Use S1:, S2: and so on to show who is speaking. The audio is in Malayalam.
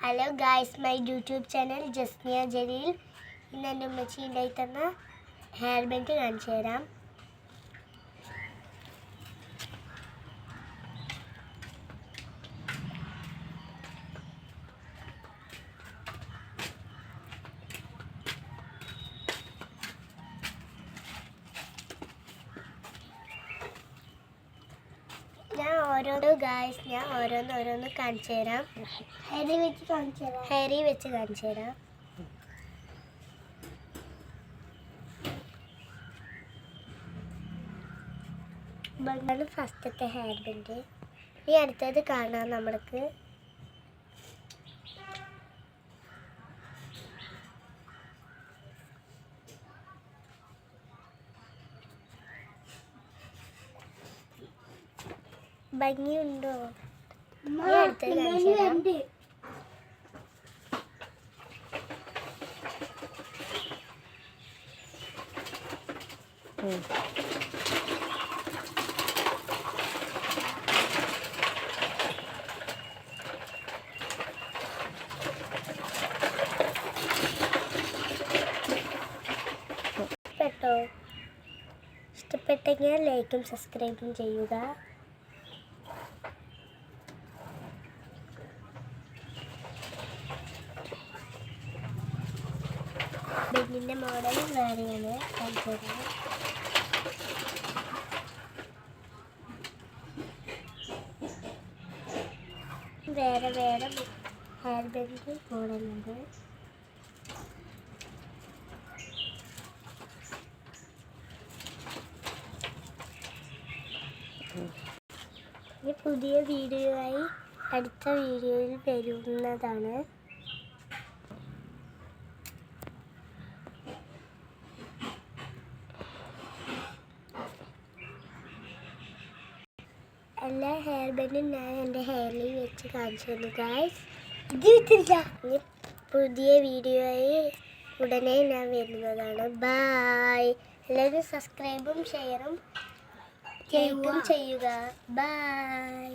S1: Hello guys, my YouTube channel Jasniya Jaleel. ഇന്ന് എൻ്റെ ഉമ്മച്ചി ഉണ്ടായി തന്ന ഹെയർ ബാൻഡ് കാണിച്ചു തരാം. ഞാൻ ഓരോന്ന് കാണിച്ചു തരാം. ഹെയറി വെച്ച് കാണിച്ചു തരാം. ഇതാണ് ഫസ്റ്റത്തെ ഹെയർ ബാൻഡ്. ഈ അടുത്തത് കാണാം നമ്മൾക്ക്. ഭംഗിയുണ്ടോ? ഈ അടുത്തത് കാണിച്ചു തരാം. ഇഷ്ടപ്പെട്ടെങ്കിൽ ലൈക്കും സബ്സ്ക്രൈബും ചെയ്യുക. ബെഡിൻ്റെ മോഡൽ വേറെയാണ് കാണിച്ചത്. വേറെ ഹെയർ ബാൻഡ് മോഡലുണ്ട്. ഇനി പുതിയ വീഡിയോയായി അടുത്ത വീഡിയോയിൽ വരുന്നതാണ്. എല്ലാ ഹെയർ ബാൻഡും ഞാൻ എൻ്റെ ഹെയറിൽ വെച്ച് കാണിച്ചു തന്നു ഗായ്സ്. ഇനി പുതിയ വീഡിയോയായി ഉടനെ ഞാൻ വരുന്നതാണ്. ബായ്. എല്ലാവരും സബ്സ്ക്രൈബും ഷെയറും ചെയ്യുക. ബൈ.